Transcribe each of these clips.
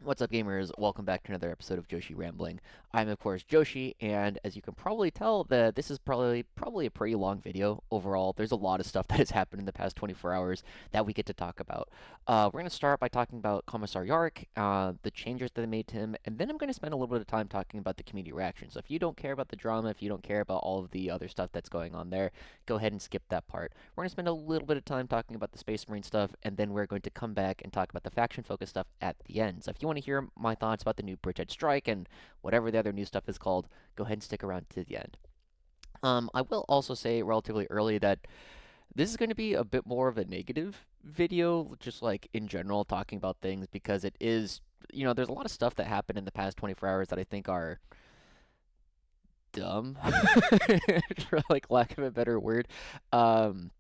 What's up, gamers? Welcome back to another episode of Joushi Rambling. I'm, of course, Joushi, and as you can probably tell, this is probably a pretty long video overall. There's a lot of stuff that has happened in the past 24 hours that we get to talk about. We're going to start by talking about Commissar Yarrick, the changes that they made to him, and then I'm going to spend a little bit of time talking about the community reaction. So if you don't care about the drama, if you don't care about all of the other stuff that's going on there, go ahead and skip that part. We're going to spend a little bit of time talking about the Space Marine stuff, and then we're going to come back and talk about the faction-focused stuff at the end. So if you want to hear my thoughts about the new Bridgehead Strike and whatever the other new stuff is called, go ahead and stick around to the end. I will also say relatively early that this is going to be a bit more of a negative video, just like in general, talking about things because it is, there's a lot of stuff that happened in the past 24 hours that I think are dumb, for like lack of a better word. And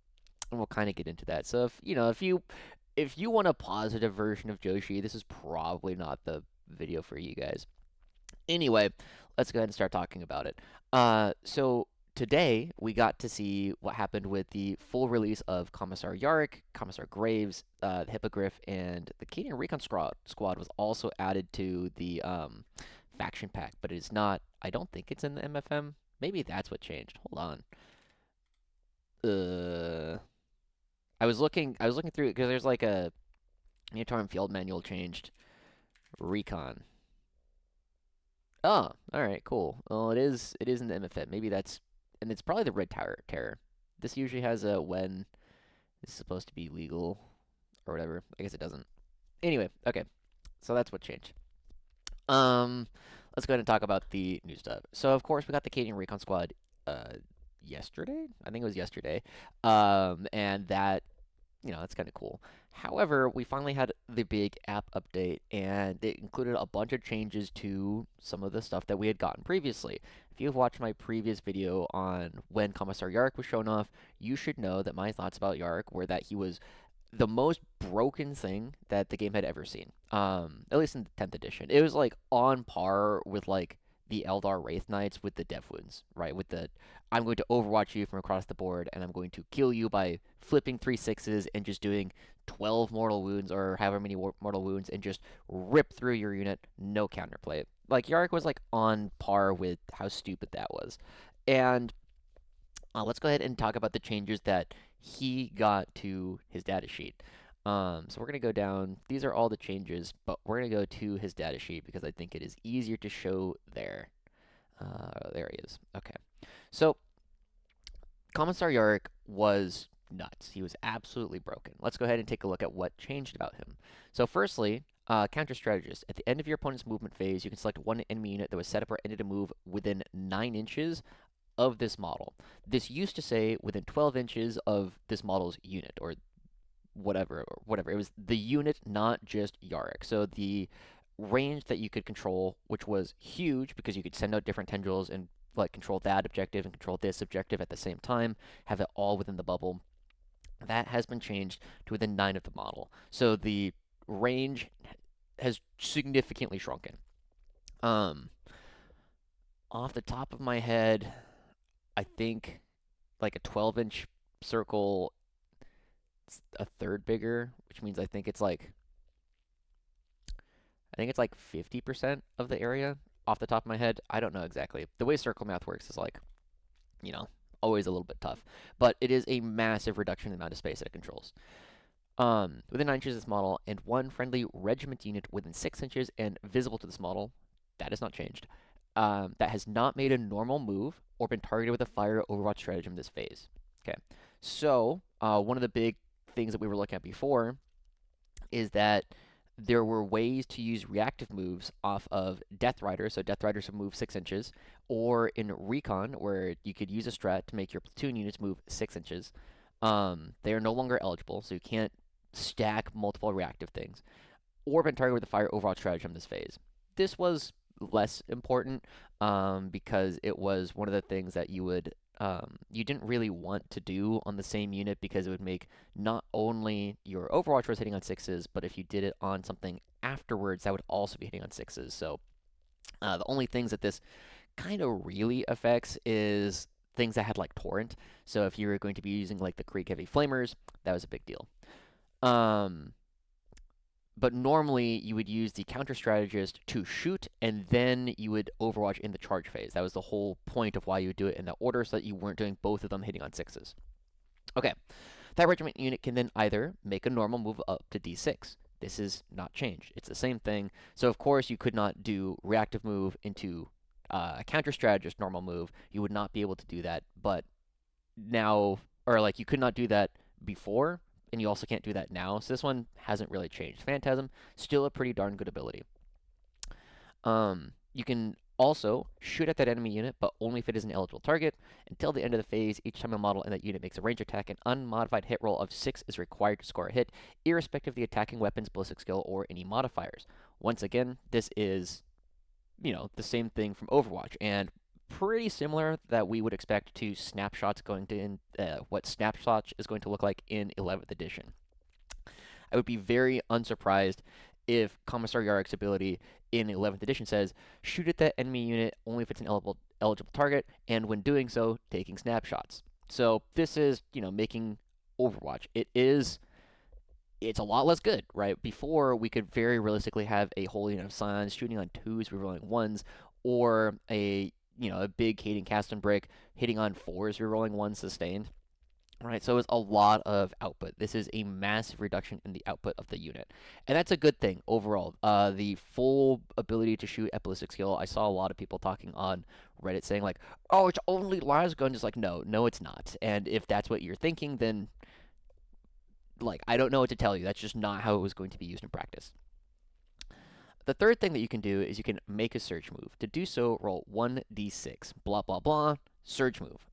we'll kind of get into that. So if you want a positive version of Joshi, this is probably not the video for you guys. Anyway, let's go ahead and start talking about it. So today we got to see what happened with the full release of Commissar Yarrick, Commissar Graves, the Hippogriff, and the Canadian Recon Squad was also added to the faction pack, but it is not. I don't think it's in the MFM. Maybe that's what changed. Hold on. Uh, I was looking through it because there's like a Unitarm Field Manual changed. Recon. Oh, all right, cool. Well, it is in the MFM. Maybe that's and it's probably the Red Tower Terror. This usually has a when it's supposed to be legal or whatever. I guess it doesn't. Anyway, okay. So that's what changed. Um, let's go ahead and talk about the new stuff. So of course we got the Canadian Recon Squad yesterday. I think it was yesterday. And that that's kind of cool. However, we finally had the big app update, and it included a bunch of changes to some of the stuff that we had gotten previously. If you've watched my previous video on when Commissar Yarrick was shown off, you should know that my thoughts about Yarrick were that he was the most broken thing that the game had ever seen. At least in the 10th edition. It was like on par with like the Eldar Wraith Knights with the Death Wounds, right? With the I'm going to overwatch you from across the board and I'm going to kill you by flipping 3/6s and just doing 12 mortal wounds or however many mortal wounds and just rip through your unit, no counterplay. Like Yarrick was like on par with how stupid that was. And let's go ahead and talk about the changes that he got to his data sheet. So we're going to go down. These are all the changes, but we're going to go to his data sheet because I think it is easier to show there. There he is. Okay. So Commissar Yarrick was nuts. He was absolutely broken. Let's go ahead and take a look at what changed about him. So firstly, counter strategist. At the end of your opponent's movement phase, you can select one enemy unit that was set up or ended a move within 9 inches of this model. This used to say within 12 inches of this model's unit, or whatever. It was the unit, not just Yarrick. So the range that you could control, which was huge because you could send out different tendrils and like control that objective and control this objective at the same time, have it all within the bubble. That has been changed to within 9 of the model. So the range has significantly shrunken. Um, Off the top of my head, I think like a 12-inch circle, it's a third bigger, which means I think it's like 50% of the area off the top of my head. I don't know exactly. The way circle math works is like, you know, always a little bit tough, but it is a massive reduction in the amount of space that it controls. Within 9 inches of this model, and one friendly regiment unit within 6 inches and visible to this model, that has not changed. That has not made a normal move or been targeted with a fire Overwatch stratagem this phase. Okay, so one of the big things that we were looking at before is that there were ways to use reactive moves off of Death Riders, so Death Riders would move 6 inches, or in Recon, where you could use a strat to make your platoon units move 6 inches. They are no longer eligible, so you can't stack multiple reactive things, or been targeted with a fire Overwatch stratagem this phase. This was less important because it was one of the things that you didn't really want to do on the same unit because it would make not only your Overwatch rolls hitting on 6s, but if you did it on something afterwards, that would also be hitting on 6s. So the only things that this kind of really affects is things that had like Torrent. So if you were going to be using like the Creek Heavy Flamers, that was a big deal. Um, but normally you would use the counter strategist to shoot, and then you would Overwatch in the charge phase. That was the whole point of why you would do it in that order, so that you weren't doing both of them hitting on sixes. Okay, that regiment unit can then either make a normal move up to D6. This is not changed. It's the same thing. So of course you could not do reactive move into a counter strategist normal move. You would not be able to do that, but now, or like you could not do that before, and you also can't do that now. So this one hasn't really changed. Phantasm, still a pretty darn good ability. You can also shoot at that enemy unit, but only if it is an eligible target. Until the end of the phase, each time a model in that unit makes a range attack, an unmodified hit roll of 6 is required to score a hit, irrespective of the attacking weapon's ballistic skill or any modifiers. Once again, this is, the same thing from Overwatch, and pretty similar that we would expect to snapshots going to what snapshots is going to look like in 11th edition. I would be very unsurprised if Commissar Yarrick's ability in 11th edition says, shoot at that enemy unit only if it's an eligible target, and when doing so, taking snapshots. So this is, making Overwatch. It's a lot less good, right? Before, we could very realistically have a whole unit of Scions shooting on 2s, rerolling 1s, or a big Caden cast and break hitting on 4s, rerolling 1s sustained. Right, so it's a lot of output. This is a massive reduction in the output of the unit, and that's a good thing overall. The full ability to shoot at ballistic skill, I saw a lot of people talking on Reddit saying like, "Oh, it's only lasgun." Just like, no, it's not. And if that's what you're thinking, then like I don't know what to tell you. That's just not how it was going to be used in practice. The third thing that you can do is you can make a surge move. To do so, roll 1d6. Blah blah blah. Surge move.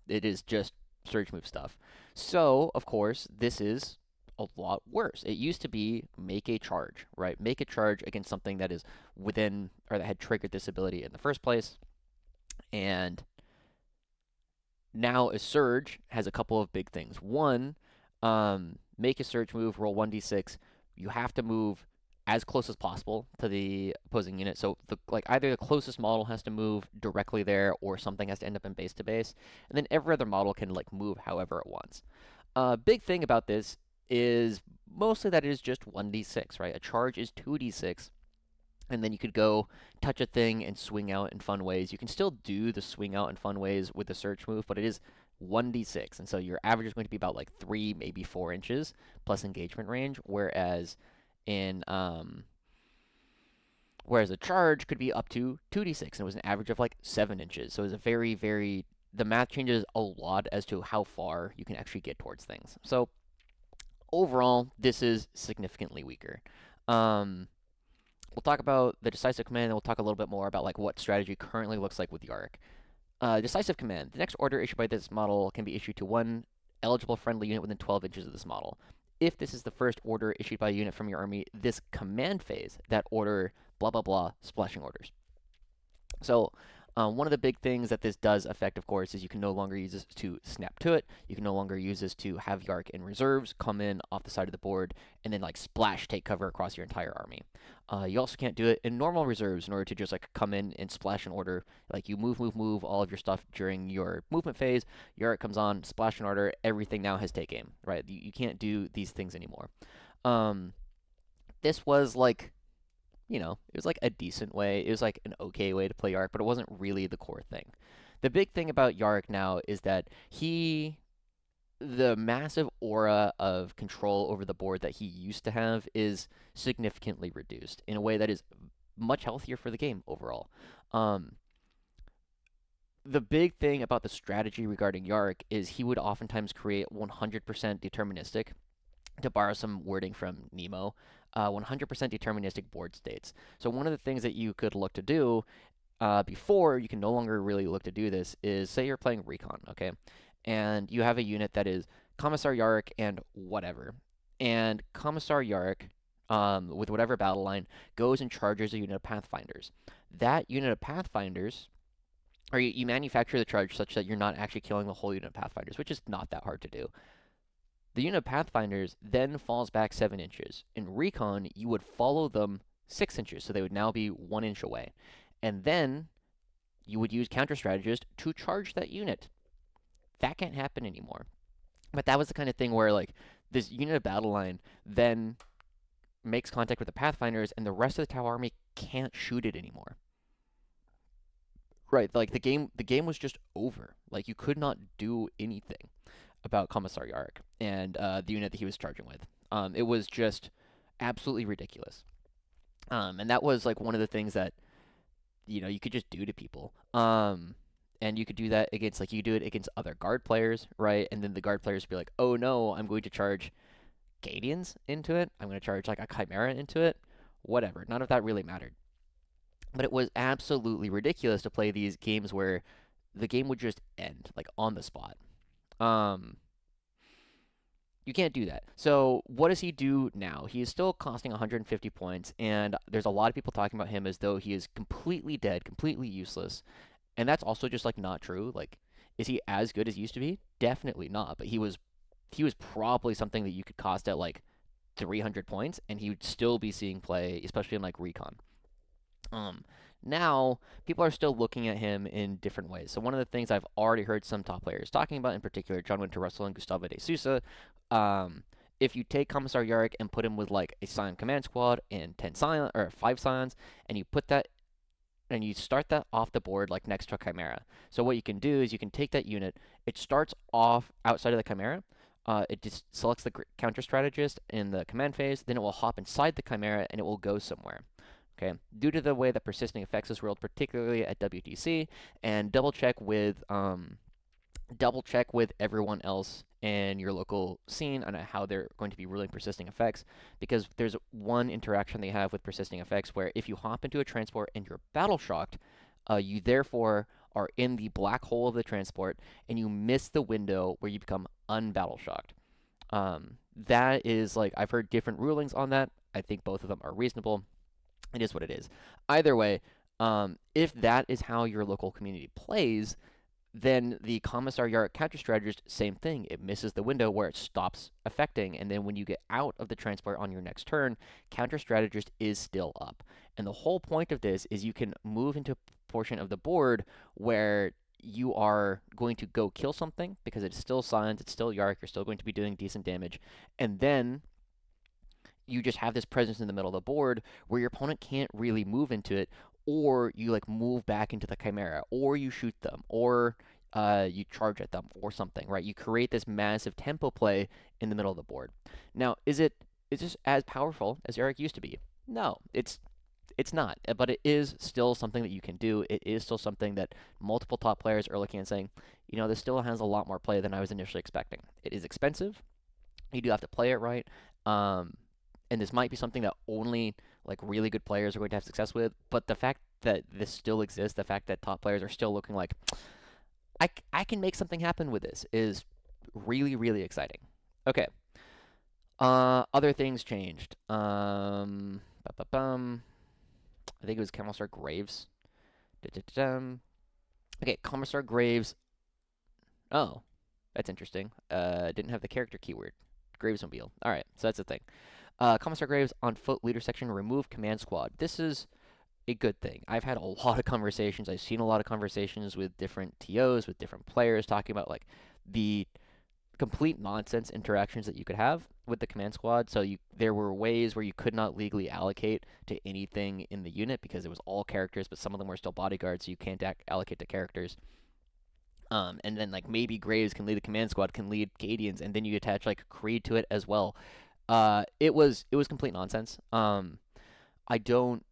It is just surge move stuff. So, of course, this is a lot worse. It used to be make a charge, right? Make a charge against something that is within or that had triggered this ability in the first place. And now a surge has a couple of big things. One, make a surge move, roll 1d6. You have to move as close as possible to the opposing unit. So either the closest model has to move directly there, or something has to end up in base to base, and then every other model can move however it wants. Big thing about this is mostly that it is just 1d6, right? A charge is 2d6, and then you could go touch a thing and swing out in fun ways. You can still do the swing out in fun ways with the search move, but it is 1d6, and so your average is going to be about 3, maybe 4 inches plus engagement range, whereas a charge could be up to 2d6, and it was an average of 7 inches. So it's a very, very, the math changes a lot as to how far you can actually get towards things. So overall, this is significantly weaker. We'll talk about the decisive command, and we'll talk a little bit more about what strategy currently looks like with Yarrick. Decisive command. The next order issued by this model can be issued to one eligible friendly unit within 12 inches of this model. If this is the first order issued by a unit from your army this command phase, that order, blah, blah, blah, splashing orders. So one of the big things that this does affect, of course, is you can no longer use this to snap to it. You can no longer use this to have Yarrick in reserves come in off the side of the board and then splash, take cover across your entire army. You also can't do it in normal reserves in order to just come in and splash an order. You move all of your stuff during your movement phase. Yarrick comes on, splash an order. Everything now has take aim, right? You can't do these things anymore. This was it was a decent way. It was an okay way to play Yarrick, but it wasn't really the core thing. The big thing about Yarrick now is that the massive aura of control over the board that he used to have is significantly reduced in a way that is much healthier for the game overall. The big thing about the strategy regarding Yarrick is he would oftentimes create 100% deterministic, to borrow some wording from Nemo, 100% deterministic board states. So one of the things that you could look to do before you can no longer really look to do this is, say you're playing Recon, okay? And you have a unit that is Commissar Yarrick and whatever. And Commissar Yarrick, with whatever battle line, goes and charges a unit of Pathfinders. That unit of Pathfinders, or you manufacture the charge such that you're not actually killing the whole unit of Pathfinders, which is not that hard to do. The unit of Pathfinders then falls back 7 inches. In Recon, you would follow them 6 inches, so they would now be 1 inch away. And then you would use Counter Strategist to charge that unit. That can't happen anymore. But that was the kind of thing where, this unit of battle line then makes contact with the Pathfinders, and the rest of the Tau army can't shoot it anymore. Right, like the game was just over. Like you could not do anything about Commissar Yarrick and the unit that he was charging with. It was just absolutely ridiculous. And that was like one of the things that you could just do to people. And you could do that against like you could do it against other guard players, right? And then the guard players would be like, oh no, I'm going to charge Gadians into it. I'm going to charge like a Chimera into it. Whatever. None of that really mattered. But it was absolutely ridiculous to play these games where the game would just end like on the spot. Um, you can't do that. So what does he do now? He is still costing 150 points, and there's a lot of people talking about him as though he is completely dead, completely useless. And that's also just like not true. Like, is he as good as he used to be? Definitely not. But he was probably something that you could cost at like 300 points, and he would still be seeing play, especially in like recon. Um, Now people are still looking at him in different ways. So one of the things I've already heard some top players talking about, in particular John Winter Russell and Gustavo de Sousa, um, if you take Commissar Yarrick and put him with like a Scion command squad and 10 Scion or 5 Scions, and you put that and you start that off the board like next to a Chimera. So what you can do is you can take that unit. It starts off outside of the Chimera. It just selects the counter strategist in the command phase. Then it will hop inside the Chimera and it will go somewhere. Okay. Due to the way that persisting effects is rolled, particularly at WTC, and double check with everyone else in your local scene on how they're going to be ruling persisting effects, because there's one interaction they have with persisting effects where if you hop into a transport and you're battle shocked, you therefore are in the black hole of the transport and you miss the window where you become unbattle shocked. That is like I've heard different rulings on that. I think both of them are reasonable. It is what it is. Either way, if that is how your local community plays, then the Commissar Yarrick counter strategist, same thing. It misses the window where it stops affecting, and then when you get out of the transport on your next turn, counter strategist is still up. And the whole point of this is you can move into a portion of the board where you are going to go kill something because it's still Scions, it's still Yarrick, you're still going to be doing decent damage, and then you just have this presence in the middle of the board where your opponent can't really move into it, or you like move back into the Chimera, or you shoot them, or you charge at them, or something, right? You create this massive tempo play in the middle of the board. Now, is this as powerful as Yarrick used to be? No, it's not, but it is still something that you can do. It is still something that multiple top players are looking and saying, this still has a lot more play than I was initially expecting. It is expensive. You do have to play it right. Um, and this might be something that only like really good players are going to have success with. But the fact that this still exists, the fact that top players are still looking like I can make something happen with this is really really exciting. Okay. Other things changed. I think it was Commissar Graves. Da-da-da-dum. Okay, Commissar Graves. Oh, that's interesting. Didn't have the character keyword. Gravesmobile. All right, so that's the thing. Commissar Graves on foot leader section remove command squad. This is a good thing. I've had a lot of conversations. I've seen a lot of conversations with different TOs, with different players talking about like the complete nonsense interactions that you could have with the command squad. So there were ways where you could not legally allocate to anything in the unit because it was all characters, but some of them were still bodyguards, so you can't allocate to characters. And then like maybe Graves can lead the command squad, can lead Gadians, and then you attach like Creed to it as well. It was complete nonsense. I don't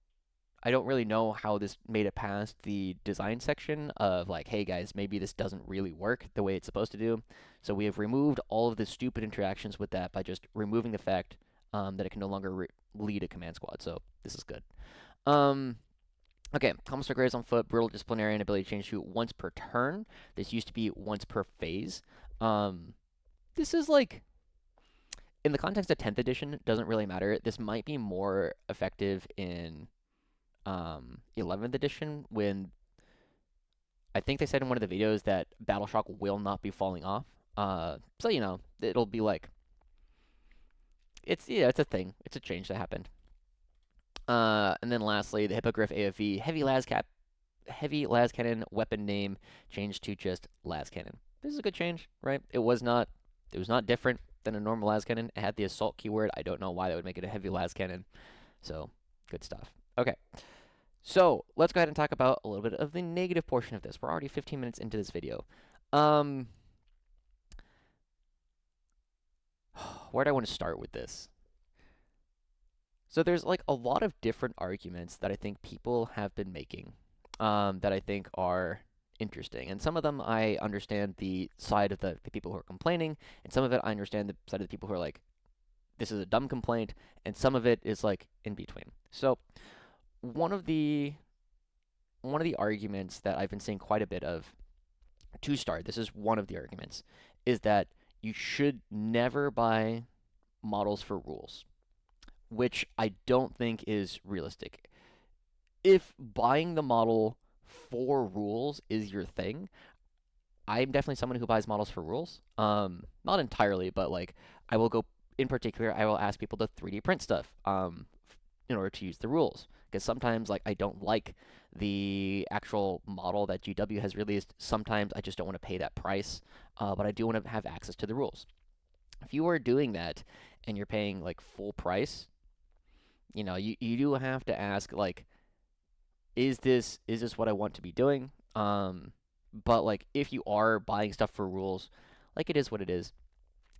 I don't really know how this made it past the design section of like, hey guys, maybe this doesn't really work the way it's supposed to do. So we have removed all of the stupid interactions with that by just removing the fact that it can no longer lead a command squad. So this is good. Um, okay, Commissar Graves on foot, brutal disciplinarian ability change to once per turn. This used to be once per phase. Um, this is like in the context of 10th edition, it doesn't really matter. This might be more effective in 11th edition when I think they said in one of the videos that Battle Shock will not be falling off. So it'll be like it's a thing. It's a change that happened. And then lastly, the Hippogriff AFV heavy las cannon weapon name changed to just las cannon. This is a good change, right? It was not different. than a normal las cannon. It had the assault keyword. I don't know why that would make it a heavy las cannon. So, good stuff. Okay, so let's go ahead and talk about a little bit of the negative portion of this. We're already 15 minutes into this video. Um, where do I want to start with this? So there's like a lot of different arguments that I think people have been making, that I think are interesting. And some of them I understand the side of the people who are complaining, and some of it I understand the side of the people who are like, this is a dumb complaint, and some of it is like in between. So one of the one of the arguments that I've been seeing quite a bit of to start, this is one of the arguments, is that you should never buy models for rules, which I don't think is realistic. If buying the model for rules is your thing, I'm definitely someone who buys models for rules. Not entirely, but like I will go in particular. I will ask people to 3D print stuff in order to use the rules, because sometimes like I don't like the actual model that GW has released. Sometimes I just don't want to pay that price, but I do want to have access to the rules. If you are doing that and you're paying like full price, you do have to ask like, is this what I want to be doing? But like if you are buying stuff for rules, like it is what it is.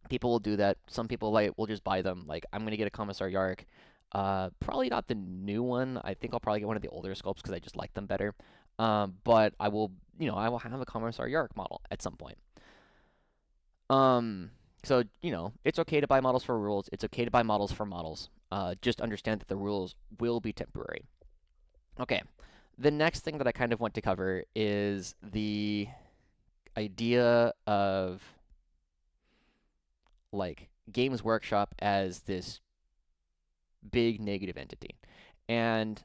People will do that. Some people like will just buy them. Like I'm gonna get a Commissar Yarrick. Probably not the new one. I think I'll probably get one of the older sculpts because I just like them better. But I will have a Commissar Yarrick model at some point. So it's okay to buy models for rules. It's okay to buy models for models. Just understand that the rules will be temporary. Okay. The next thing that I kind of want to cover is the idea of like Games Workshop as this big negative entity. And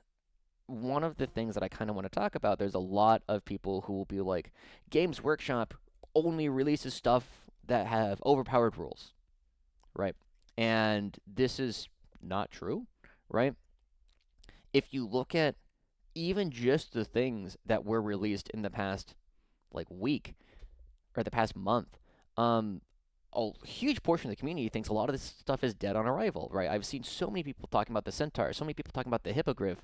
one of the things that I kind of want to talk about, there's a lot of people who will be like, Games Workshop only releases stuff that have overpowered rules, right? And this is not true, right? If you look at even just the things that were released in the past like week or the past month, a huge portion of the community thinks a lot of this stuff is dead on arrival, right? I've seen so many people talking about the Centaur, so many people talking about the Hippogriff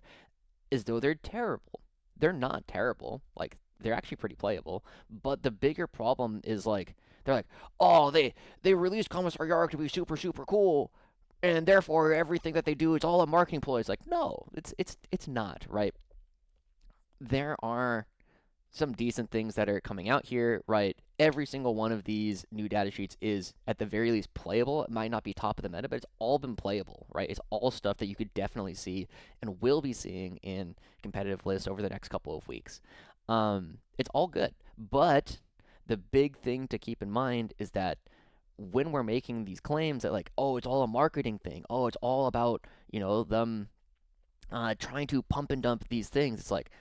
as though they're terrible. They're not terrible. Like they're actually pretty playable. But the bigger problem is like they're like, oh, they released Commissar Yarrick to be super super cool, and therefore everything that they do is all a marketing ploy. It's like no, it's not, right? There are some decent things that are coming out here, right? Every single one of these new data sheets is at the very least playable. It might not be top of the meta, but it's all been playable, right? It's all stuff that you could definitely see and will be seeing in competitive lists over the next couple of weeks. It's all good, but the big thing to keep in mind is that when we're making these claims that like, oh, it's all a marketing thing, oh, it's all about them trying to pump and dump these things. It's like,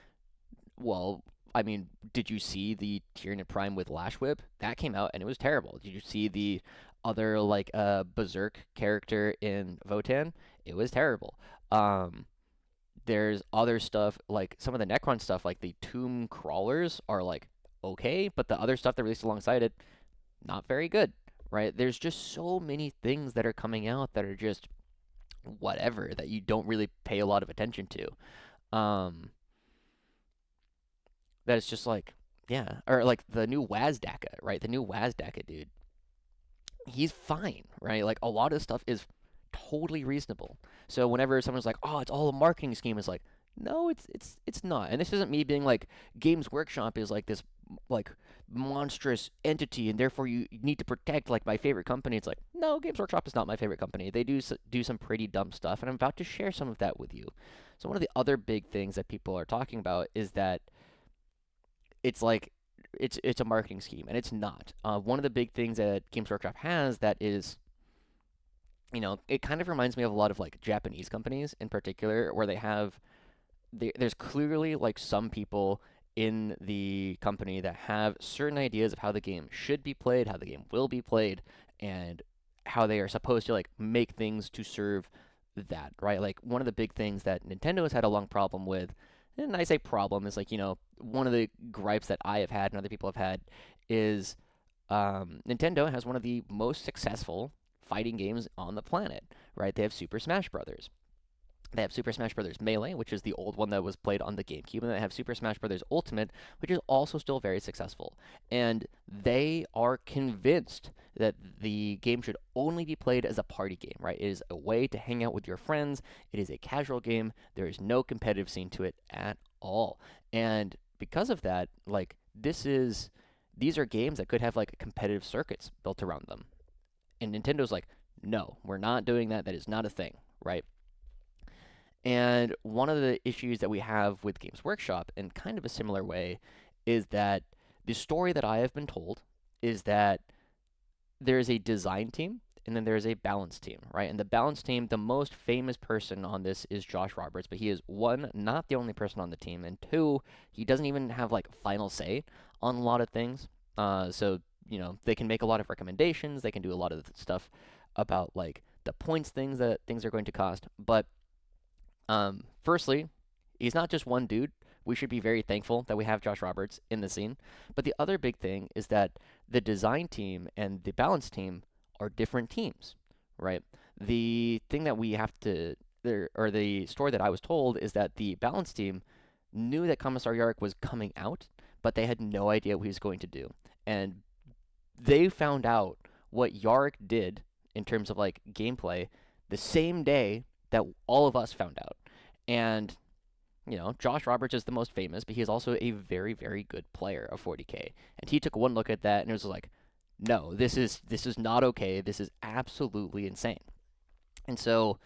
well, I mean, did you see the Tyranid Prime with Lash Whip? That came out and it was terrible. Did you see the other like Berserk character in Votan? It was terrible. There's other stuff like some of the Necron stuff, like the Tomb Crawlers, are like okay, but the other stuff that released alongside it, not very good. Right? There's just so many things that are coming out that are just whatever that you don't really pay a lot of attention to. That it's just like, yeah, or like the new Wazdaka, right? The new Wazdaka dude, he's fine, right? Like a lot of stuff is totally reasonable. So whenever someone's like, "Oh, it's all a marketing scheme," it's like, no, it's not. And this isn't me being like Games Workshop is like this like monstrous entity, and therefore you need to protect like my favorite company. It's like, no, Games Workshop is not my favorite company. They do some pretty dumb stuff, and I'm about to share some of that with you. So one of the other big things that people are talking about is that it's like it's a marketing scheme, and it's not. One of the big things that Games Workshop has that is, it kind of reminds me of a lot of like Japanese companies in particular, where there's clearly like some people in the company that have certain ideas of how the game should be played, how the game will be played, and how they are supposed to like make things to serve that, right? Like one of the big things that Nintendo has had a long problem with, and I say problem is like, one of the gripes that I have had and other people have had is Nintendo has one of the most successful fighting games on the planet, right? They have Super Smash Brothers. They have Super Smash Bros. Melee, which is the old one that was played on the GameCube, and they have Super Smash Bros. Ultimate, which is also still very successful. And they are convinced that the game should only be played as a party game, right? It is a way to hang out with your friends. It is a casual game. There is no competitive scene to it at all. And because of that, like these are games that could have like competitive circuits built around them. And Nintendo's like, no, we're not doing that. That is not a thing, right? And one of the issues that we have with Games Workshop, in kind of a similar way, is that the story that I have been told is that there is a design team and then there is a balance team, right? And the balance team, the most famous person on this is Josh Roberts, but he is one, not the only person on the team, and two, he doesn't even have like final say on a lot of things. So they can make a lot of recommendations, they can do a lot of stuff about like the points things that things are going to cost, but firstly, he's not just one dude. We should be very thankful that we have Josh Roberts in the scene. But the other big thing is that the design team and the balance team are different teams, right? The thing that we have to, there, or the story that I was told is that the balance team knew that Commissar Yarrick was coming out, but they had no idea what he was going to do. And they found out what Yarrick did in terms of like gameplay the same day that all of us found out. And Josh Roberts is the most famous, but he is also a very, very good player of 40K. And he took one look at that and it was like, no, this is not okay. This is absolutely insane. And so,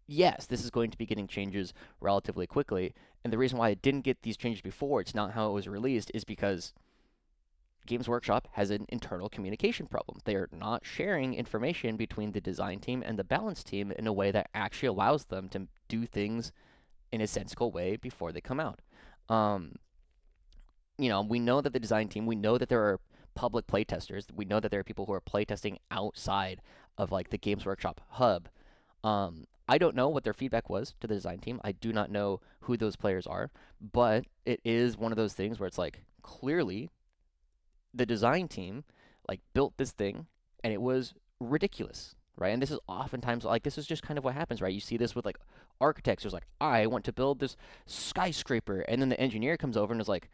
yes, this is going to be getting changes relatively quickly. And the reason why I didn't get these changes before, it's not how it was released, is because Games Workshop has an internal communication problem. They are not sharing information between the design team and the balance team in a way that actually allows them to do things in a sensible way before they come out. Um, we know that the design team, we know that there are public playtesters. We know that there are people who are playtesting outside of like the Games Workshop hub. I don't know what their feedback was to the design team. I do not know who those players are, but it is one of those things where it's like clearly the design team like built this thing and it was ridiculous, right? And this is oftentimes like this is just kind of what happens, right? You see this with like architects who's like, I want to build this skyscraper, and then the engineer comes over and is like,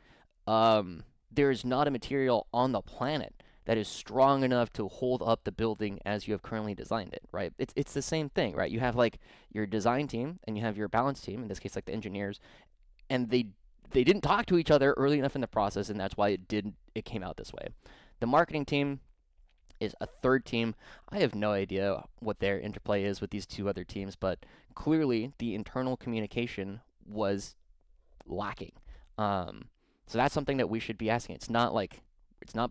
there's not a material on the planet that is strong enough to hold up the building as you have currently designed it, right? It's the same thing, right? You have like your design team and you have your balance team, in this case like the engineers, and they didn't talk to each other early enough in the process, and that's why it came out this way. The marketing team is a third team. I have no idea what their interplay is with these two other teams, but clearly the internal communication was lacking. So that's something that we should be asking. It's not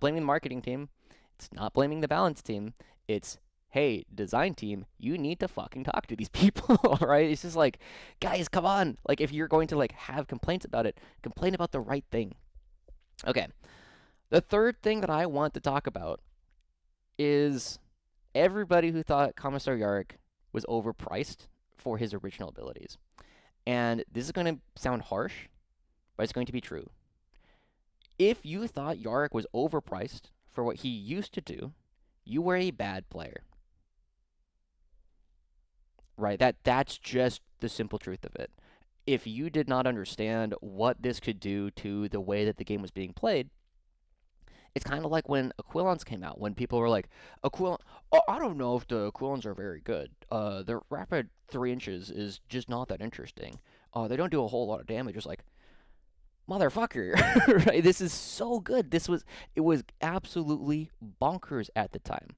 blaming the marketing team. It's not blaming the balance team. It's, hey, design team, you need to fucking talk to these people, right? It's just like, guys, come on. Like, if you're going to like have complaints about it, complain about the right thing. Okay. The third thing that I want to talk about is everybody who thought Commissar Yarrick was overpriced for his original abilities. And this is going to sound harsh, but it's going to be true. If you thought Yarrick was overpriced for what he used to do, you were a bad player. Right? That's just the simple truth of it. If you did not understand what this could do to the way that the game was being played, it's kind of like when Aquilons came out, when people were like, Aquilon, oh, I don't know if the Aquilons are very good. Their rapid 3 inches is just not that interesting. They don't do a whole lot of damage. It's like, motherfucker, right? This is so good. It was absolutely bonkers at the time.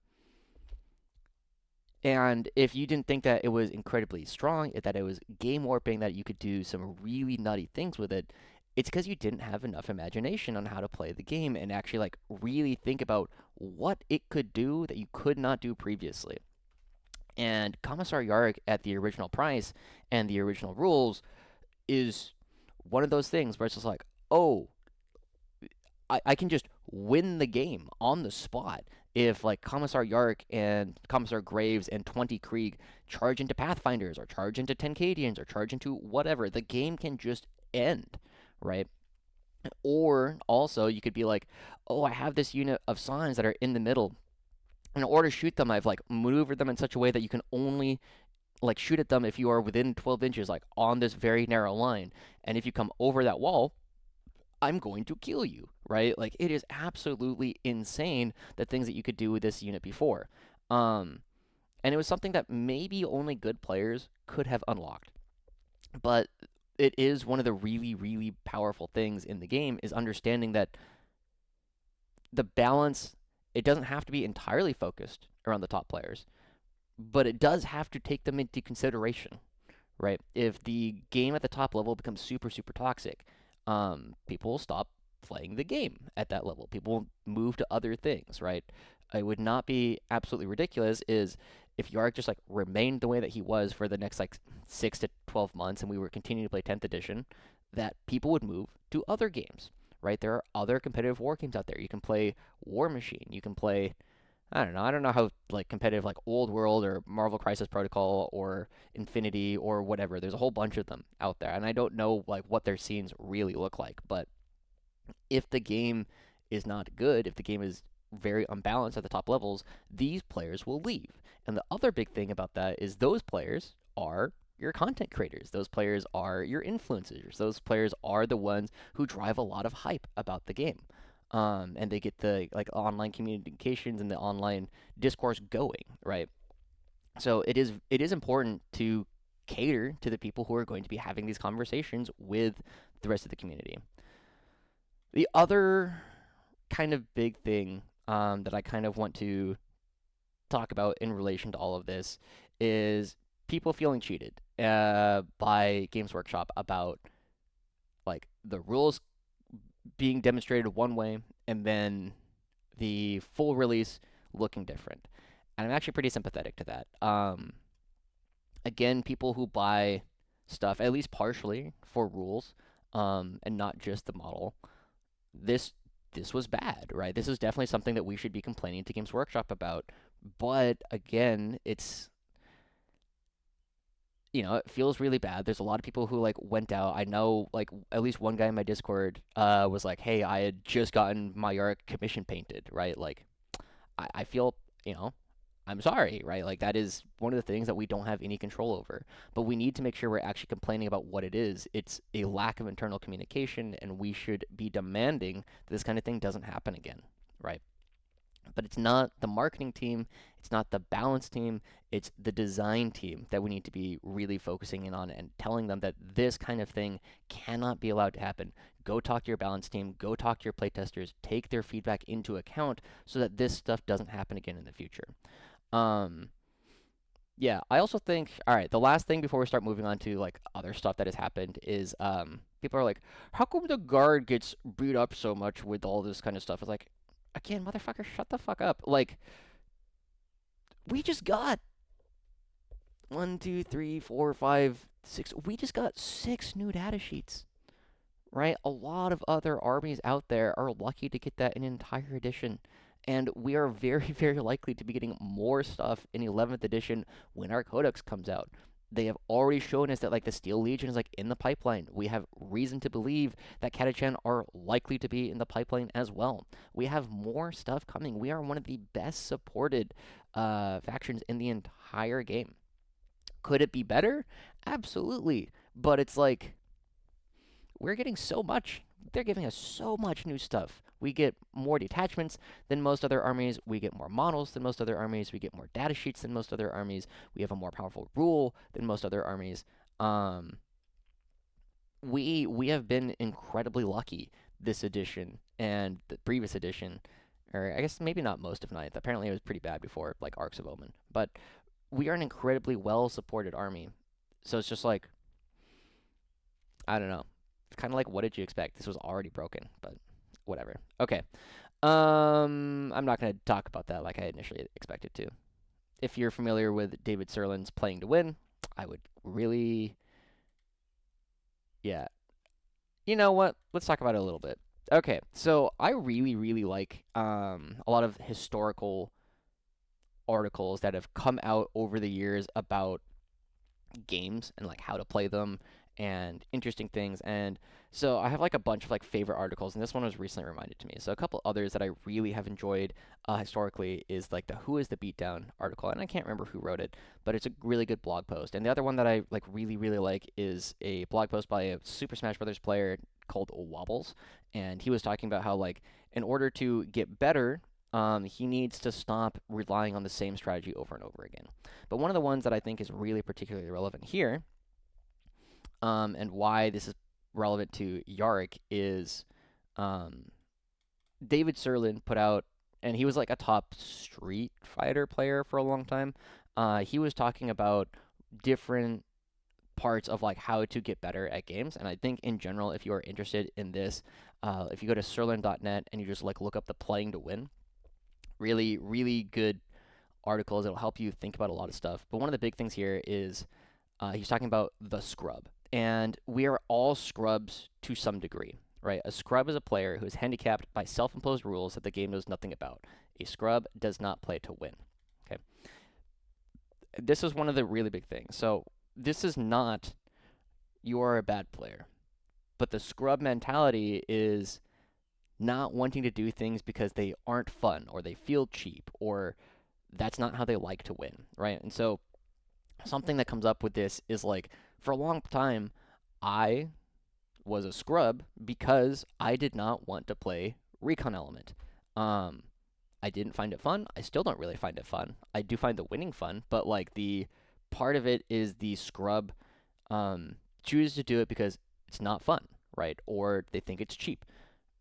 And if you didn't think that it was incredibly strong, that it was game warping, that you could do some really nutty things with it, it's because you didn't have enough imagination on how to play the game and actually like really think about what it could do that you could not do previously. And Commissar Yarrick at the original price and the original rules is one of those things where it's just like, oh, I can just win the game on the spot if like Commissar Yarrick and Commissar Graves and 20 Krieg charge into Pathfinders or charge into Tenkadians or charge into whatever. The game can just end, right? Or also you could be like, oh, I have this unit of signs that are in the middle in order to shoot them, I've like maneuvered them in such a way that you can only like shoot at them if you are within 12 inches, like on this very narrow line. And if you come over that wall, I'm going to kill you, right? Like it is absolutely insane the things that you could do with this unit before. Um, and it was something that maybe only good players could have unlocked. But it is one of the really, really powerful things in the game is understanding that the balance, it doesn't have to be entirely focused around the top players, but it does have to take them into consideration, right? If the game at the top level becomes super, super toxic, people will stop playing the game at that level. People will move to other things, right? It would not be absolutely ridiculous is if Yarrick just like remained the way that he was for the next like 6 to 12 months and we were continuing to play 10th edition, that people would move to other games, right? There are other competitive war games out there. You can play War Machine. You can play I don't know. I don't know how like competitive like Old World or Marvel Crisis Protocol or Infinity or whatever. There's a whole bunch of them out there, and I don't know like what their scenes really look like. But if the game is not good, if the game is very unbalanced at the top levels, these players will leave. And the other big thing about that is those players are your content creators. Those players are your influencers. Those players are the ones who drive a lot of hype about the game. And they get the like online communications and the online discourse going, right? So it is important to cater to the people who are going to be having these conversations with the rest of the community. The other kind of big thing that I kind of want to talk about in relation to all of this is people feeling cheated by Games Workshop about like the rules being demonstrated one way and then the full release looking different. And I'm actually pretty sympathetic to that. Again, people who buy stuff, at least partially, for rules, and not just the model, this this was bad, right? This is definitely something that we should be complaining to Games Workshop about. But again, it feels really bad. There's a lot of people who like went out. I know like at least one guy in my Discord was like, "Hey, I had just gotten my Yarrick commission painted," right? Like I feel, you know, I'm sorry, right? Like that is one of the things that we don't have any control over. But we need to make sure we're actually complaining about what it is. It's a lack of internal communication, and we should be demanding that this kind of thing doesn't happen again, right? But it's not the marketing team, it's not the balance team, it's the design team that we need to be really focusing in on and telling them that this kind of thing cannot be allowed to happen. Go talk to your balance team, go talk to your playtesters, take their feedback into account so that this stuff doesn't happen again in the future. Um, yeah, I also think, all right, the last thing before we start moving on to like other stuff that has happened is people are like, how come the guard gets beat up so much with all this kind of stuff? It's like, again, motherfucker, shut the fuck up. Like, we just got one, two, three, four, five, six. We just got 6 new data sheets, right? A lot of other armies out there are lucky to get that in an entire edition. And we are very, very likely to be getting more stuff in 11th edition when our codex comes out. They have already shown us that like the Steel Legion is like in the pipeline. We have reason to believe that Catachan are likely to be in the pipeline as well. We have more stuff coming. We are one of the best supported factions in the entire game. Could it be better? Absolutely. But it's like we're getting so much. They're giving us so much new stuff. We get more detachments than most other armies. We get more models than most other armies. We get more data sheets than most other armies. We have a more powerful rule than most other armies. Um, we have been incredibly lucky this edition and the previous edition, or I guess maybe not most of ninth. Apparently, it was pretty bad before, like Arcs of Omen. But we are an incredibly well supported army. So it's just like I don't know. It's kind of like, what did you expect? This was already broken, but whatever. Okay. I'm not going to talk about that like I initially expected to. If you're familiar with David Serlin's Playing to Win, I would really, yeah. You know what? Let's talk about it a little bit. Okay, so I really, really like a lot of historical articles that have come out over the years about games and like how to play them and interesting things. And so I have like a bunch of like favorite articles, and this one was recently reminded to me. So a couple others that I really have enjoyed historically is like the "Who is the Beatdown" article, and I can't remember who wrote it, but it's a really good blog post. And the other one that I like really like is a blog post by a Super Smash Brothers player called Wobbles, and he was talking about how like in order to get better. He needs to stop relying on the same strategy over and over again. But one of the ones that I think is really particularly relevant here, and why this is relevant to Yarrick is um, David Serlin put out, and he was like a top Street Fighter player for a long time. He was talking about different parts of like how to get better at games, and I think in general, if you are interested in this, if you go to serlin.net and you just like look up the playing to win, really good articles. It'll help you think about a lot of stuff. But one of the big things here is he's talking about the scrub. And we are all scrubs to some degree, right? A scrub is a player who is handicapped by self imposed rules that the game knows nothing about. A scrub does not play to win. Okay. This is one of the really big things. So, this is not you are a bad player, but the scrub mentality is not wanting to do things because they aren't fun or they feel cheap or that's not how they like to win, right? And so, something that comes up with this is like for a long time, I was a scrub because I did not want to play recon element. Um, I didn't find it fun. I still don't really find it fun. I do find the winning fun, but like the part of it is the scrub chooses to do it because it's not fun, right? Or they think it's cheap.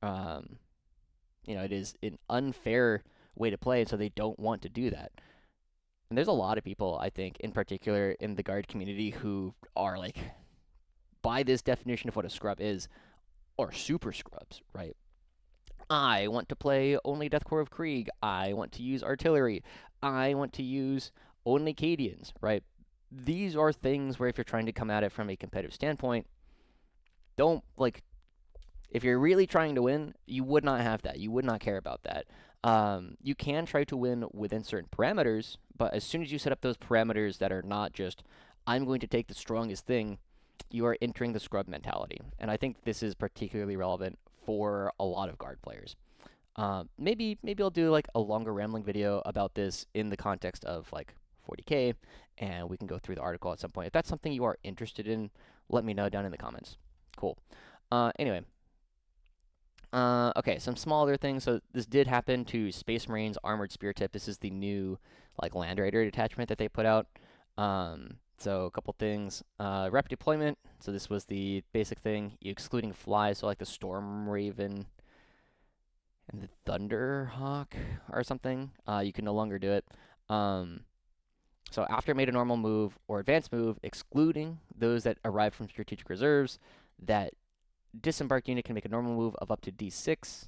Um, it is an unfair way to play, so they don't want to do that. And there's a lot of people, I think, in particular in the guard community, who are like, by this definition of what a scrub is, are super scrubs, right? I want to play only Deathcore of Krieg. I want to use artillery. I want to use only Cadians, right? These are things where if you're trying to come at it from a competitive standpoint, don't like if you're really trying to win, you would not have that. You would not care about that. You can try to win within certain parameters, but as soon as you set up those parameters that are not just, I'm going to take the strongest thing, you are entering the scrub mentality. And I think this is particularly relevant for a lot of guard players. Maybe I'll do like a longer rambling video about this in the context of like 40K, and we can go through the article at some point. If that's something you are interested in, let me know down in the comments. Cool. Anyway, okay, some small other things. So this did happen to Space Marines Armored Spear Tip. This is the new like Land Raider detachment that they put out. So a couple things. Rapid deployment. So this was the basic thing, excluding flies. So like the Storm Raven and the Thunderhawk or something. You can no longer do it. So after it made a normal move or advanced move, excluding those that arrive from strategic reserves, that disembarked unit can make a normal move of up to D6,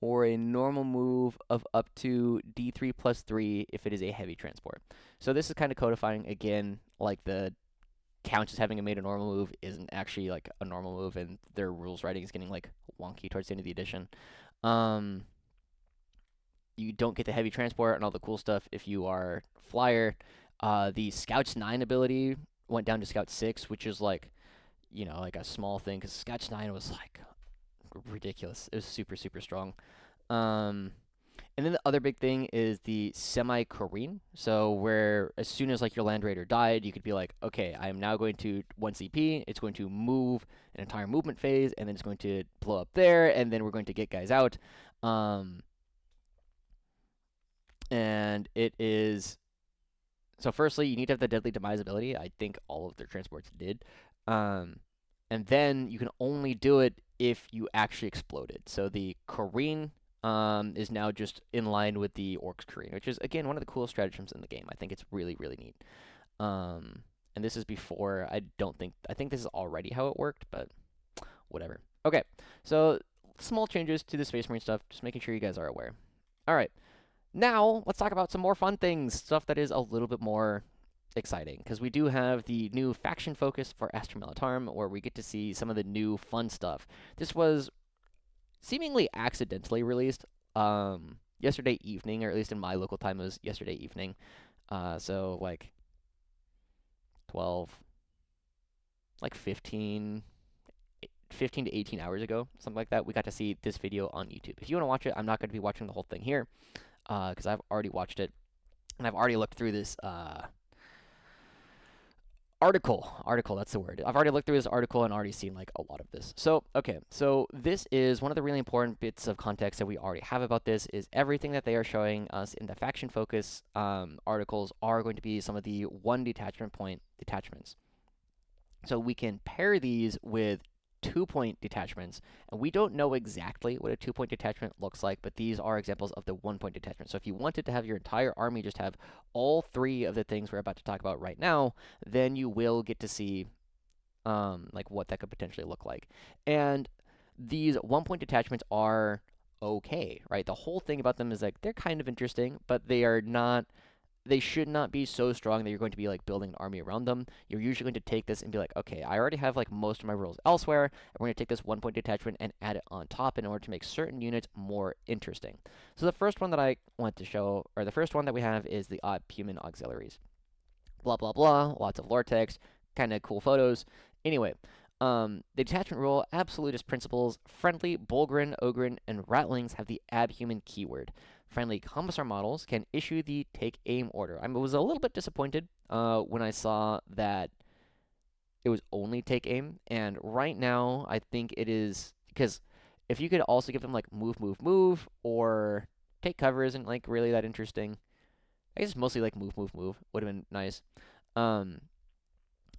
or a normal move of up to D3 plus 3 if it is a heavy transport. So this is kind of codifying, again, like the counts as having made a normal move isn't actually like a normal move, and their rules writing is getting like wonky towards the end of the edition. You don't get the heavy transport and all the cool stuff if you are flyer. The Scouts 9 ability went down to Scout 6, which is like, like a small thing, because Scouts 9 was like ridiculous. It was super strong. And then the other big thing is the semi-Kareen. So where as soon as like your Land Raider died, you could be like, okay, I am now going to 1 CP. It's going to move an entire movement phase, and then it's going to blow up there, and then we're going to get guys out. And it is... So firstly, you need to have the Deadly Demise ability. I think all of their transports did. And then you can only do it if you actually exploded. So the Kareen is now just in line with the Orcs Kareen, which is, again, one of the coolest stratagems in the game. I think it's really neat. And this is before, I think this is already how it worked, but whatever. Okay, so small changes to the Space Marine stuff, just making sure you guys are aware. All right. Now, let's talk about some more fun things, stuff that is a little bit more exciting, because we do have the new faction focus for Astra Militarum, where we get to see some of the new fun stuff. This was seemingly accidentally released yesterday evening, or at least in my local time, it was yesterday evening. So, like, 12, like 15 to 18 hours ago, something like that. We got to see this video on YouTube. If you want to watch it, I'm not going to be watching the whole thing here because I've already watched it and I've already looked through this article, that's the word. I've already looked through this article and already seen like a lot of this. So okay, so this is one of the really important bits of context that we already have about this is everything that they are showing us in the faction focus articles are going to be some of the one detachment point detachments. So we can pair these with 2-point detachments, and we don't know exactly what a 2-point detachment looks like, but these are examples of the 1-point detachment. So if you wanted to have your entire army just have all three of the things we're about to talk about right now, then you will get to see like what that could potentially look like. And these 1-point detachments are okay, right? The whole thing about them is like they're kind of interesting, but they should not be so strong that you're going to be like building an army around them. You're usually going to take this and be like, okay, I already have like most of my rules elsewhere, and we're going to take this 1-point detachment and add it on top in order to make certain units more interesting. So the first one that I want to show, or the first one that we have is the human auxiliaries. Blah blah blah, lots of lore text, kind of cool photos. Anyway, the detachment rule, absolutist principles, friendly, Bulgrin, Ogrin, and Ratlings have the abhuman keyword. Friendly Commissar models can issue the take aim order. I was a little bit disappointed when I saw that it was only take aim, and right now I think it is because if you could also give them like move, move, move, or take cover isn't like really that interesting. I guess mostly like move, move, move would have been nice. Um,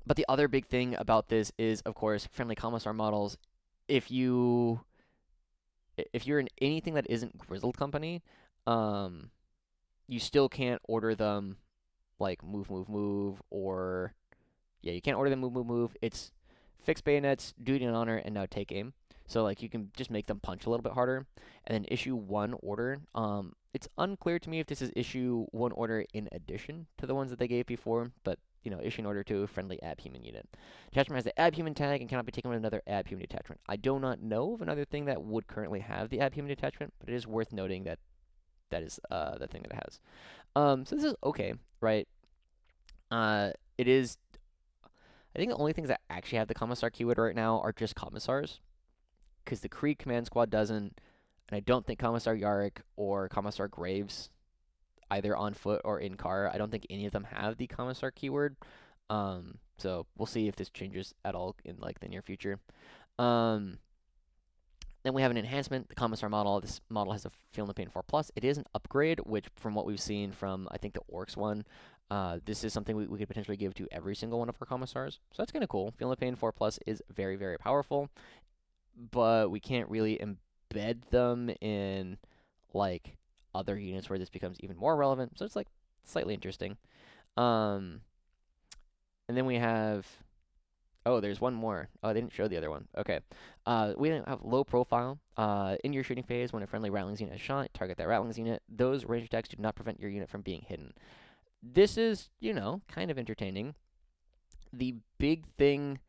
but the other big thing about this is, of course, friendly Commissar models. If you if you're in anything that isn't Grizzled Company, um, you still can't order them like move, move, move, or yeah, you can't order them move, move, move. It's fixed bayonets, duty and honor, and now take aim. So like you can just make them punch a little bit harder, and then issue one order. It's unclear to me if this is issue one order in addition to the ones that they gave before, but issue an order to a friendly abhuman unit. Detachment has the abhuman tag and cannot be taken with another abhuman detachment. I do not know of another thing that would currently have the abhuman detachment, but it is worth noting that that is the thing that it has. So this is okay, right? It is. I think the only things that actually have the Commissar keyword right now are just Commissars, because the Krieg Command Squad doesn't, and I don't think Commissar Yarrick or Commissar Graves, either on foot or in car, I don't think any of them have the Commissar keyword. So we'll see if this changes at all in like the near future. Um, then we have an enhancement, the Commissar model. This model has a Feel No Pain 4 Plus. It is an upgrade, which from what we've seen from, I think, the Orcs one, this is something we could potentially give to every single one of our Commissars. So that's kind of cool. Feel No Pain 4 Plus is very, very powerful, but we can't really embed them in, like, other units where this becomes even more relevant. So it's, like, slightly interesting. Um, and then we have Oh, there's one more. Oh, they didn't show the other one. Okay. We have low profile. In your shooting phase, when a friendly Rattlings unit is shot, target that Rattlings unit. Those range attacks do not prevent your unit from being hidden. This is, kind of entertaining. The big thing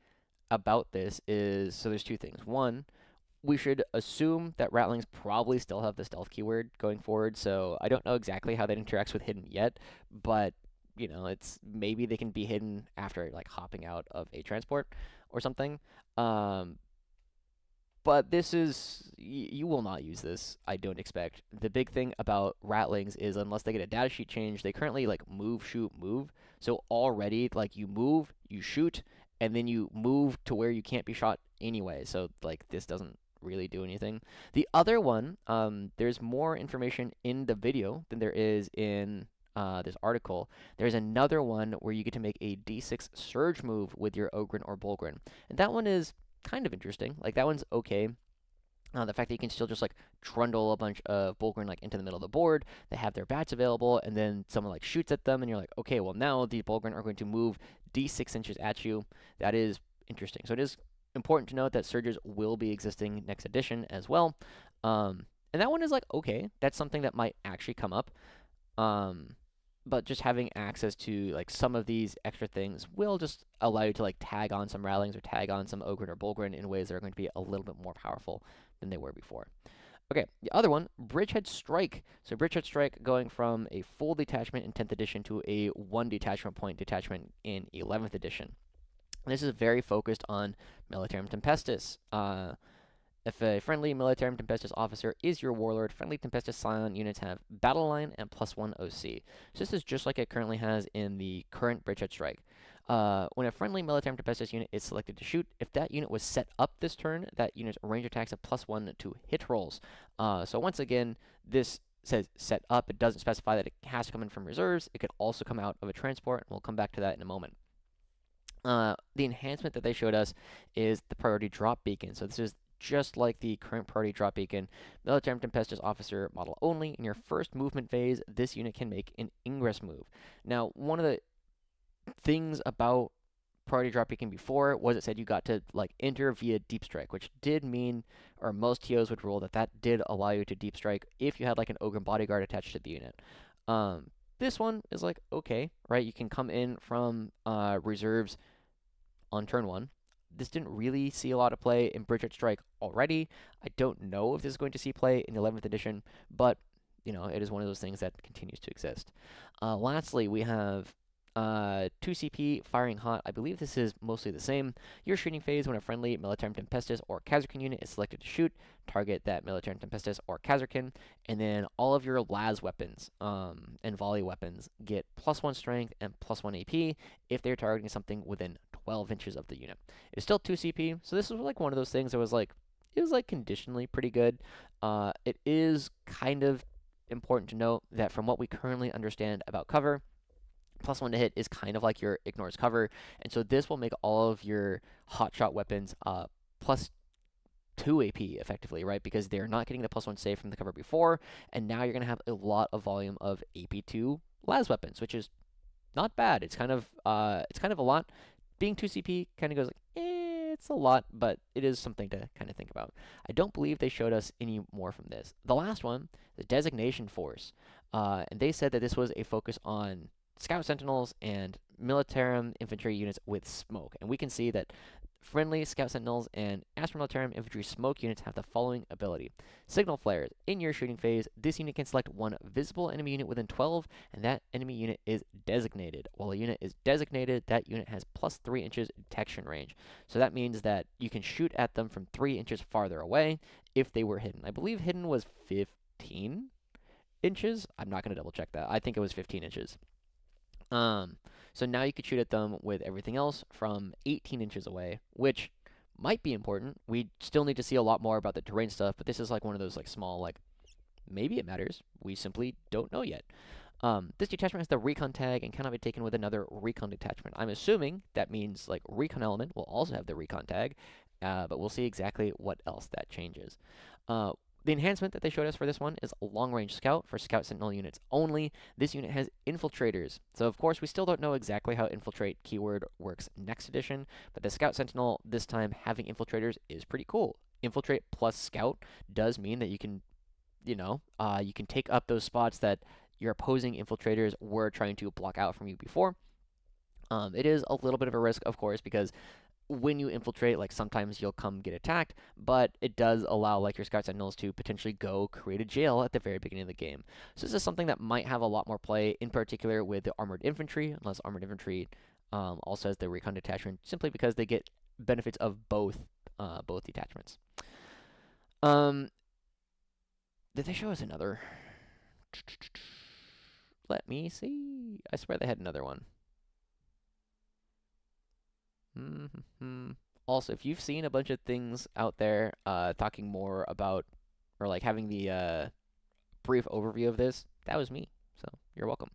about this is, so there's two things. One, we should assume that Rattlings probably still have the stealth keyword going forward, so I don't know exactly how that interacts with hidden yet, but it's maybe they can be hidden after like hopping out of a transport or something. Um, but this is you will not use this, I don't expect. The big thing about Rattlings is unless they get a data sheet change, they currently like move, shoot, move. So already like you move, you shoot, and then you move to where you can't be shot anyway. So like this doesn't really do anything. The other one, there's more information in the video than there is in this article. There's another one where you get to make a D6 surge move with your Ogrin or Bulgrin. And that one is kind of interesting. Like that one's okay. The fact that you can still just like trundle a bunch of Bulgrin like into the middle of the board, they have their bats available, and then someone like shoots at them, and you're like, okay, well now the Bulgrin are going to move D6 inches at you. That is interesting. So it is important to note that surges will be existing next edition as well. And that one is like okay, that's something that might actually come up. Um, but just having access to like some of these extra things will just allow you to like tag on some Rattlings or tag on some Ogrin or Bulgrin in ways that are going to be a little bit more powerful than they were before. Okay, the other one, Bridgehead Strike. So Bridgehead Strike going from a full detachment in 10th edition to a one detachment point detachment in 11th edition. This is very focused on Militarum Tempestus. If a friendly Militarum Tempestus officer is your warlord, friendly Tempestus Scion units have battle line and +1 OC. So this is just like it currently has in the current Bridgehead Strike. When a friendly Militarum Tempestus unit is selected to shoot, if that unit was set up this turn, that unit's range attacks have +1 to hit rolls. So once again, this says set up. It doesn't specify that it has to come in from reserves. It could also come out of a transport, and we'll come back to that in a moment. The enhancement that they showed us is the priority drop beacon. So this is just like the current priority drop beacon. Militarum Tempestus officer model only. In your first movement phase, this unit can make an ingress move. Now, one of the things about priority drop beacon before was it said you got to like enter via deep strike, which did mean, or most TOs would rule that that did allow you to deep strike if you had like an ogre bodyguard attached to the unit. This one is like okay, right? You can come in from reserves on turn one. This didn't really see a lot of play in Bridget Strike already. I don't know if this is going to see play in the 11th edition, but you know, it is one of those things that continues to exist. Lastly, we have 2 CP firing hot. I believe this is mostly the same. Your shooting phase when a friendly Militarum Tempestus or Kazarkin unit is selected to shoot, target that Militarum Tempestus or Kazarkin, and then all of your las weapons and volley weapons get +1 strength and +1 AP if they're targeting something within 12 inches of the unit. It's still 2 CP, so this was like one of those things that was like, it was like conditionally pretty good. It is kind of important to note that from what we currently understand about cover, +1 to hit is kind of like your ignores cover, and so this will make all of your hotshot weapons +2 AP effectively, right? Because they're not getting the +1 save from the cover before, and now you're gonna have a lot of volume of AP2 las weapons, which is not bad. It's kind of a lot. Being 2 CP kind of goes like, it's a lot, but it is something to kind of think about. I don't believe they showed us any more from this. The last one, the Designation Force, and they said that this was a focus on Scout Sentinels and Militarum Infantry units with smoke, and we can see that friendly Scout Sentinels and Astro Militarum Infantry smoke units have the following ability. Signal Flares. In your shooting phase, this unit can select one visible enemy unit within 12, and that enemy unit is designated. While a unit is designated, that unit has +3 inches detection range. So that means that you can shoot at them from 3 inches farther away if they were hidden. I believe hidden was 15 inches. I'm not going to double check that. I think it was 15 inches. So now you could shoot at them with everything else from 18 inches away, which might be important. We still need to see a lot more about the terrain stuff, but this is like one of those like small, like, maybe it matters. We simply don't know yet. This detachment has the recon tag and cannot be taken with another recon detachment. I'm assuming that means like recon element will also have the recon tag, but we'll see exactly what else that changes. The enhancement that they showed us for this one is a long-range scout for scout sentinel units only. This unit has infiltrators. So of course we still don't know exactly how infiltrate keyword works next edition, but the scout sentinel this time having infiltrators is pretty cool. Infiltrate plus scout does mean that you can, you can take up those spots that your opposing infiltrators were trying to block out from you before. It is a little bit of a risk, of course, because when you infiltrate, like sometimes you'll come get attacked, but it does allow like your scout sentinels to potentially go create a jail at the very beginning of the game. So this is something that might have a lot more play, in particular with the armored infantry, unless armored infantry also has the recon detachment, simply because they get benefits of both detachments. Did they show us another? Let me see. I swear they had another one. Also, if you've seen a bunch of things out there talking more about, or like having the brief overview of this, that was me. So you're welcome.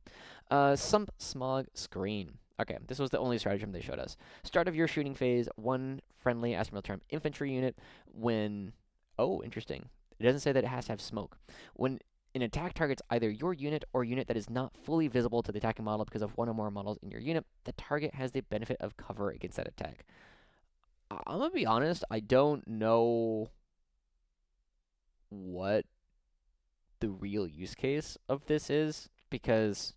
Sump Smog Screen. Okay, this was the only stratagem they showed us. Start of your shooting phase, one friendly Astro Militarum infantry unit when... Oh, interesting. It doesn't say that it has to have smoke. When an attack targets either your unit or unit that is not fully visible to the attacking model because of one or more models in your unit, the target has the benefit of cover against that attack. I'm gonna be honest, I don't know what the real use case of this is, because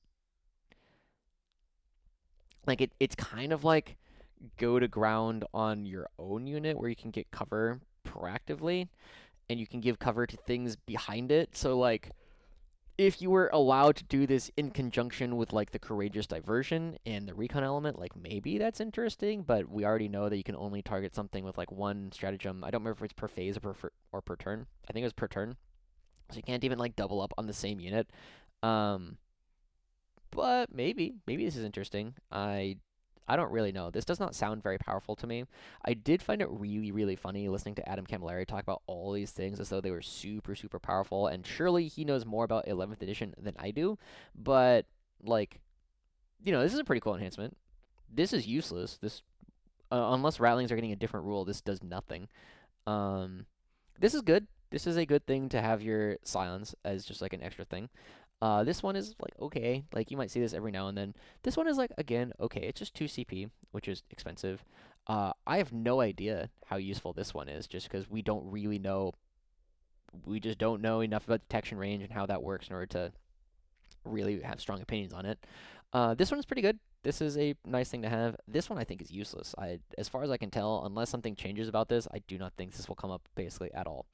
like it's kind of like go to ground on your own unit where you can get cover proactively and you can give cover to things behind it. So like if you were allowed to do this in conjunction with like the courageous diversion and the recon element, like maybe that's interesting. But we already know that you can only target something with like one stratagem. I don't remember if it's per phase or per turn. I think it was per turn, so you can't even like double up on the same unit. Um, but maybe this is interesting. I don't really know. This does not sound very powerful to me. I did find it really funny listening to Adam Camilleri talk about all these things as though they were super powerful, and surely he knows more about 11th edition than I do. But like, this is a pretty cool enhancement. This is useless. This unless rattlings are getting a different rule, this does nothing. Um, this is good. This is a good thing to have your scions as just like an extra thing. This one is like okay, like you might see this every now and then. This one is like again okay. It's just 2 CP, which is expensive. I have no idea how useful this one is, just because we don't really know. We just don't know enough about detection range and how that works in order to really have strong opinions on it. This one is pretty good. This is a nice thing to have. This one I think is useless. As far as I can tell, unless something changes about this, I do not think this will come up basically at all.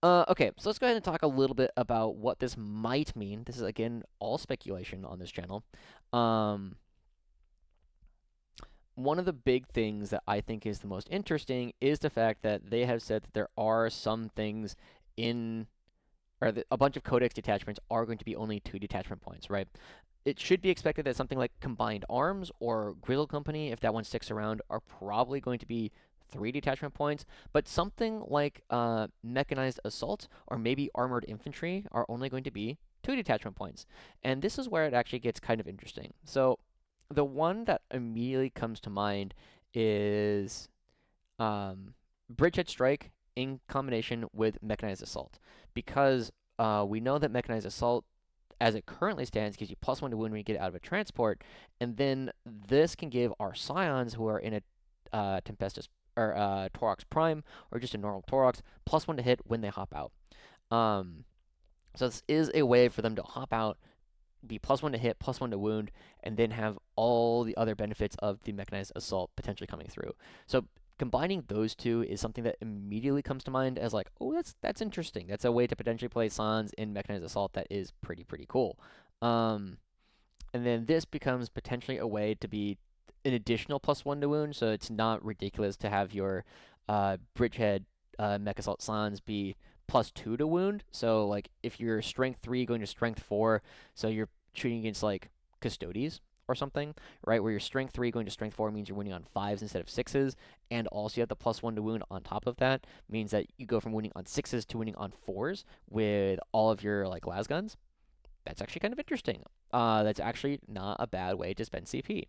Okay, so let's go ahead and talk a little bit about what this might mean. This is again all speculation on this channel. Um, One of the big things that I think is the most interesting is the fact that they have said that there are some things in a bunch of codex detachments are going to be only 2 detachment points, right? It should be expected that something like Combined Arms or Grizzle Company, if that one sticks around, are probably going to be 3 detachment points. But something like Mechanized Assault or maybe Armored Infantry are only going to be 2 detachment points. And this is where it actually gets kind of interesting. So the one that immediately comes to mind is um, Bridgehead Strike in combination with Mechanized Assault, because we know that Mechanized Assault, as it currently stands, gives you +1 to wound when you get out of a transport, and then this can give our Scions who are in a Tempestus or Torox Prime or just a normal Torox +1 to hit when they hop out. Um, so this is a way for them to hop out, be +1 to hit, +1 to wound, and then have all the other benefits of the mechanized assault potentially coming through. So combining those two is something that immediately comes to mind as like, oh, that's interesting. That's a way to potentially play Sans in mechanized assault that is pretty cool. Um, and then this becomes potentially a way to be an additional +1 to wound, so it's not ridiculous to have your Bridgehead Mech Assault Sans be +2 to wound. So like if you're Strength 3 going to Strength 4, so you're shooting against like Custodes or something, right? Where your Strength 3 going to Strength 4 means you're winning on 5s instead of 6s, and also you have the +1 to wound on top of that, means that you go from winning on 6s to winning on 4s with all of your like las guns. That's actually kind of interesting. That's actually not a bad way to spend CP.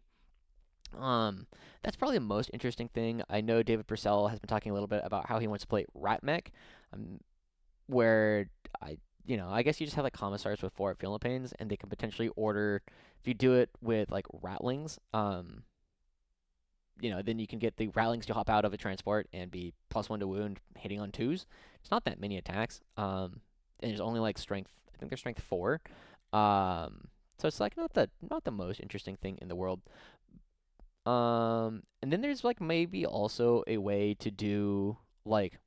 Um, that's probably the most interesting thing. I know David Purcell has been talking a little bit about how he wants to play Rat Mech, um, where I guess you just have like commissars with 4 Philippines, and they can potentially order if you do it with like Ratlings. Then you can get the Ratlings to hop out of a transport and be +1 to wound, hitting on 2s. It's not that many attacks. And there's only like strength. I think they're strength 4. So it's like not the most interesting thing in the world. And then there's like maybe also a way to do like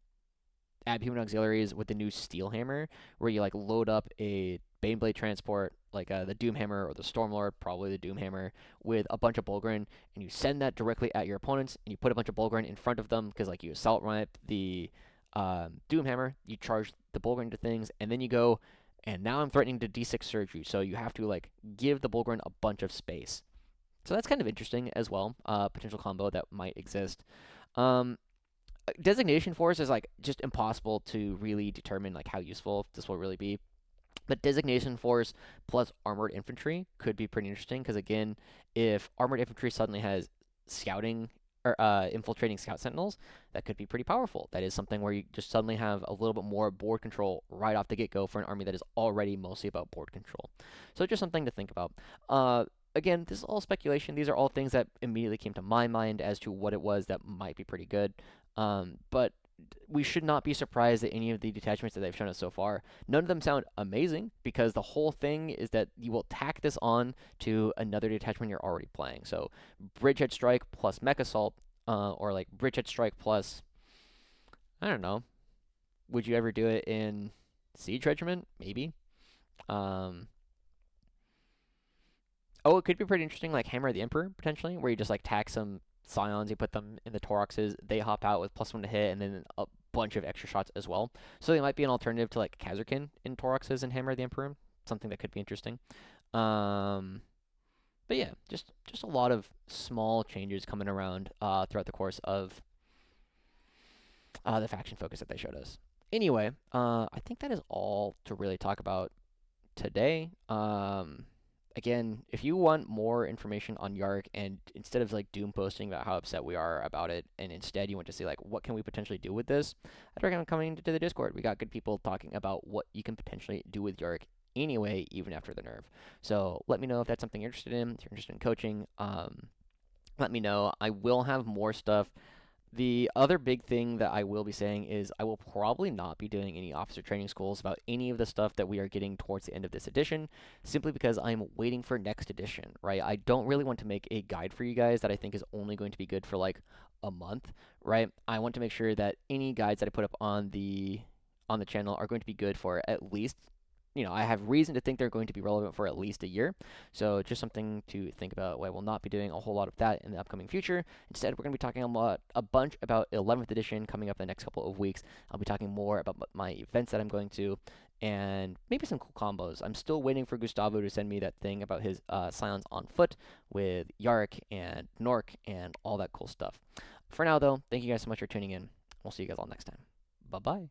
Abhuman auxiliaries with the new Steel Hammer, where you like load up a Baneblade transport, like the Doomhammer or the Stormlord, probably the Doomhammer, with a bunch of Bulgrin, and you send that directly at your opponents, and you put a bunch of Bulgrin in front of them, because like you assault run the Doomhammer, you charge the Bulgrin to things, and then you go, and now I'm threatening to D6 surge you, so you have to like give the Bulgrin a bunch of space. So that's kind of interesting as well, potential combo that might exist. Um, Designation Force is like just impossible to really determine like how useful this will really be. But Designation Force plus Armored Infantry could be pretty interesting, because again, if Armored Infantry suddenly has scouting or infiltrating scout sentinels, that could be pretty powerful. That is something where you just suddenly have a little bit more board control right off the get-go for an army that is already mostly about board control. So just something to think about. Again, this is all speculation. These are all things that immediately came to my mind as to what it was that might be pretty good. But we should not be surprised at any of the detachments that they've shown us so far. None of them sound amazing, because the whole thing is that you will tack this on to another detachment you're already playing. So Bridgehead Strike plus Mech Assault, or like Bridgehead Strike plus, I don't know, would you ever do it in Siege Regiment? Maybe. Um, oh, it could be pretty interesting, like Hammer of the Emperor potentially, where you just like tax some Scions, you put them in the Toraxes, they hop out with +1 to hit, and then a bunch of extra shots as well. So they might be an alternative to like Kazurkin in Toraxes and Hammer of the Emperor, something that could be interesting. Um, but yeah, just a lot of small changes coming around throughout the course of the faction focus that they showed us. Anyway, I think that is all to really talk about today. Again, if you want more information on Yarrick, and instead of like doom posting about how upset we are about it, and instead you want to see like what can we potentially do with this, I'd recommend coming to the Discord. We got good people talking about what you can potentially do with Yarrick anyway, even after the nerf. So let me know if that's something you're interested in. If you're interested in coaching, let me know. I will have more stuff. The other big thing that I will be saying is I will probably not be doing any officer training schools about any of the stuff that we are getting towards the end of this edition, simply because I'm waiting for next edition, right? I don't really want to make a guide for you guys that I think is only going to be good for like a month, right? I want to make sure that any guides that I put up on the channel are going to be good for at least, I have reason to think they're going to be relevant for at least a year. So just something to think about. I will not be doing a whole lot of that in the upcoming future. Instead, we're going to be talking a bunch about 11th edition coming up in the next couple of weeks. I'll be talking more about my events that I'm going to, and maybe some cool combos. I'm still waiting for Gustavo to send me that thing about his Scions on foot with Yarrick and Nork and all that cool stuff. For now, though, thank you guys so much for tuning in. We'll see you guys all next time. Bye bye.